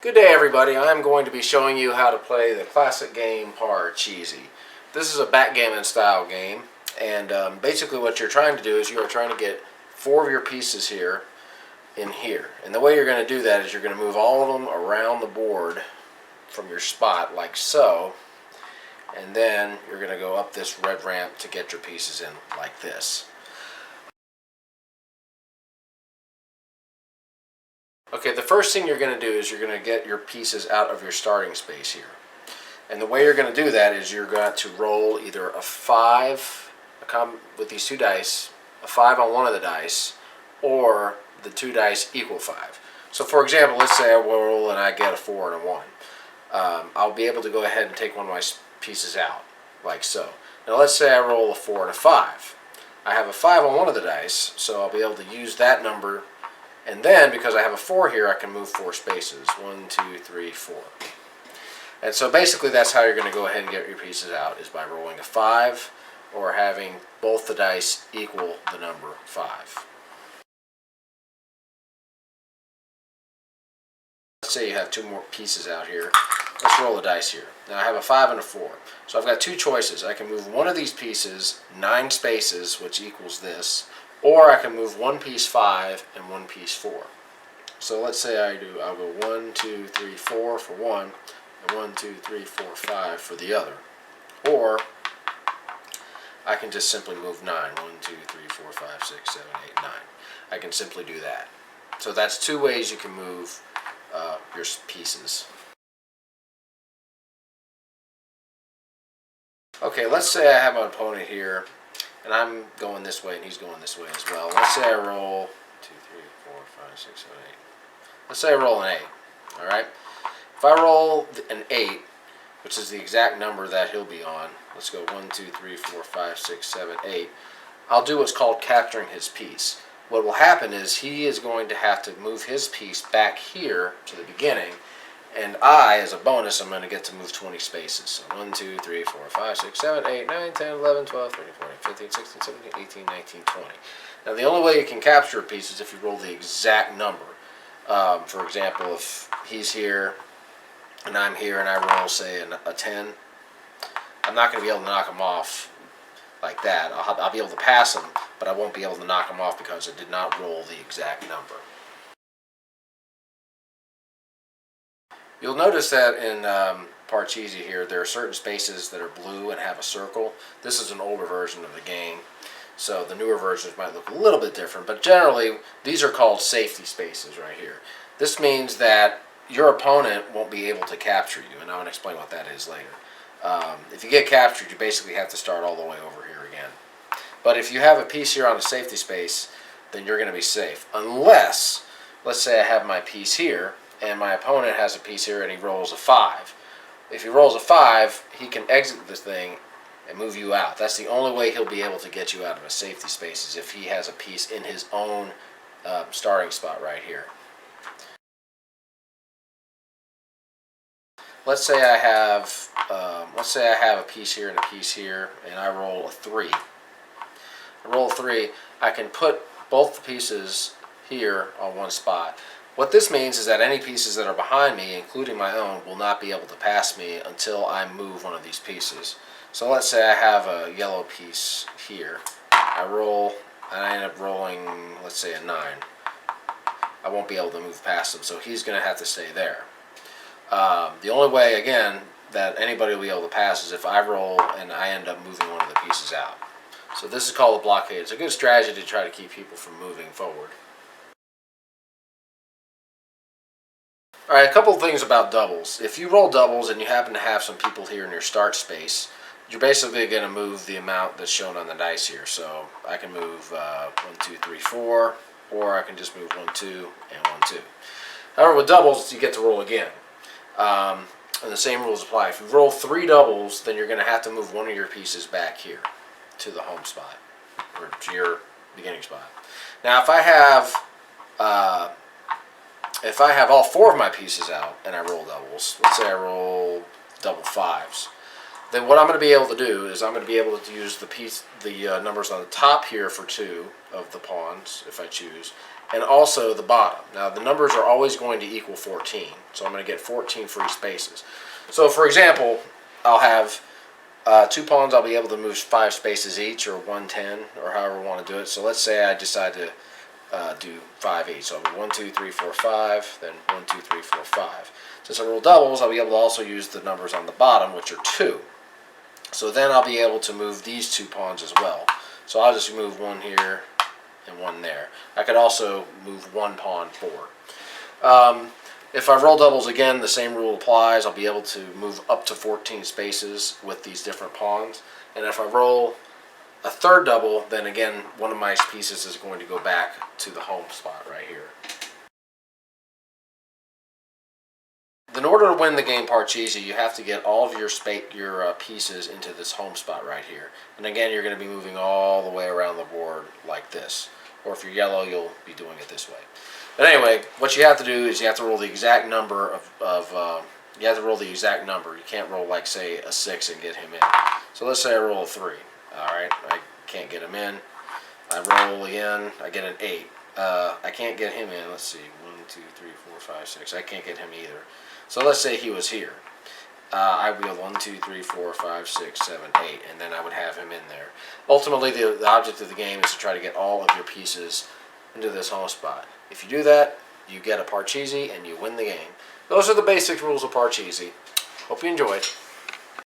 Good day, everybody. I'm going to be showing you how to play the classic game Parcheesi. This is a backgammon style game, and basically what you're trying to do is you are trying to get 4 of your pieces here in here. And the way you're going to do that is you're going to move all of them around the board from your spot like so, and then you're going to go up this red ramp to get your pieces in like this. Okay, the first thing you're going to do is you're going to get your pieces out of your starting space here. And the way you're going to do that is you're going to roll either a 5 with these 2 dice, a 5 on one of the dice, or the 2 dice equal 5. So for example, let's say I roll and I get a 4 and a 1. I'll be able to go ahead and take one of my pieces out, like so. Now let's say I roll a 4 and a 5. I have a 5 on one of the dice, so I'll be able to use that number. And then, because I have a 4 here, I can move 4 spaces. 1, 2, 3, 4. And so basically that's how you're going to go ahead and get your pieces out, is by rolling a 5 or having both the dice equal the number 5. Let's say you have 2 more pieces out here. Let's roll the dice here. Now I have a 5 and a 4. So I've got 2 choices. I can move one of these pieces 9 spaces, which equals this, or I can move one piece 5 and one piece 4. So let's say I'll go 1, 2, 3, 4 for one, and 1, 2, 3, 4, 5 for the other. Or I can just simply move 9. 1, 2, 3, 4, 5, 6, 7, 8, 9. I can simply do that. So that's 2 ways you can move your pieces. Okay, let's say I have an opponent here, and I'm going this way and he's going this way as well. Let's say I roll 2, 3, 4, 5, 6, 7, 8. Let's say I roll an 8. Alright? If I roll an 8, which is the exact number that he'll be on, let's go 1, 2, 3, 4, 5, 6, 7, 8. I'll do what's called capturing his piece. What will happen is he is going to have to move his piece back here to the beginning, and I, as a bonus, I'm going to get to move 20 spaces. So 1, 2, 3, 4, 5, 6, 7, 8, 9, 10, 11, 12, 13, 14, 15, 16, 17, 18, 19, 20. Now the only way you can capture a piece is if you roll the exact number. For example, if he's here and I'm here and I roll, say, a 10, I'm not going to be able to knock him off like that. I'll be able to pass him, but I won't be able to knock him off because I did not roll the exact number. You'll notice that in Parcheesi here, there are certain spaces that are blue and have a circle. This is an older version of the game, so the newer versions might look a little bit different, but generally these are called safety spaces right here. This means that your opponent won't be able to capture you, and I'm going to explain what that is later. If you get captured, you basically have to start all the way over here again. But if you have a piece here on the safety space, then you're going to be safe. Unless, let's say I have my piece here, and my opponent has a piece here and he rolls a 5. If he rolls a 5, he can exit this thing and move you out. That's the only way he'll be able to get you out of a safety space, is if he has a piece in his own starting spot right here. Let's say I have a piece here and a piece here, and I roll a 3. I roll a 3. I can put both the pieces here on one spot. What this means is that any pieces that are behind me, including my own, will not be able to pass me until I move one of these pieces. So let's say I have a yellow piece here. I roll, and I end up rolling, let's say, a 9. I won't be able to move past him, so he's going to have to stay there. The only way, again, that anybody will be able to pass is if I roll and I end up moving one of the pieces out. So this is called a blockade. It's a good strategy to try to keep people from moving forward. Alright, a couple of things about doubles. If you roll doubles and you happen to have some people here in your start space, you're basically going to move the amount that's shown on the dice here. So I can move 1, 2, 3, 4, or I can just move 1, 2, and 1, 2. However, with doubles, you get to roll again. And the same rules apply. If you roll 3 doubles, then you're going to have to move one of your pieces back here to the home spot, or to your beginning spot. Now, if I have all 4 of my pieces out and I roll doubles, let's say I roll double 5s, then what I'm going to be able to do is I'm going to be able to use the numbers on the top here for 2 of the pawns, if I choose, and also the bottom. Now the numbers are always going to equal 14, so I'm going to get 14 free spaces. So for example, I'll have 2 pawns. I'll be able to move 5 spaces each, or 110, or however I want to do it. So let's say I decide to do 5 each. So 1, 2, 3, 4, 5, then 1, 2, 3, 4, 5. Since I roll doubles, I'll be able to also use the numbers on the bottom, which are 2. So then I'll be able to move these 2 pawns as well. So I'll just move 1 here and 1 there. I could also move 1 pawn forward. If I roll doubles again, the same rule applies. I'll be able to move up to 14 spaces with these different pawns. And if I roll a third double, then again, one of my pieces is going to go back to the home spot right here. In order to win the game Parcheesi, you have to get all of your pieces into this home spot right here. And again, you're going to be moving all the way around the board like this. Or if you're yellow, you'll be doing it this way. But anyway, what you have to do is you have to roll the exact number you have to roll the exact number. You can't roll, like, say, a 6 and get him in. So let's say I roll a 3. Alright, I can't get him in. I roll again, I get an 8. I can't get him in. Let's see, 1, 2, 3, 4, 5, 6. I can't get him either. So let's say he was here. I would go 1, 2, 3, 4, 5, 6, 7, 8, and then I would have him in there. Ultimately, the object of the game is to try to get all of your pieces into this home spot. If you do that, you get a Parcheesi and you win the game. Those are the basic rules of Parcheesi. Hope you enjoyed.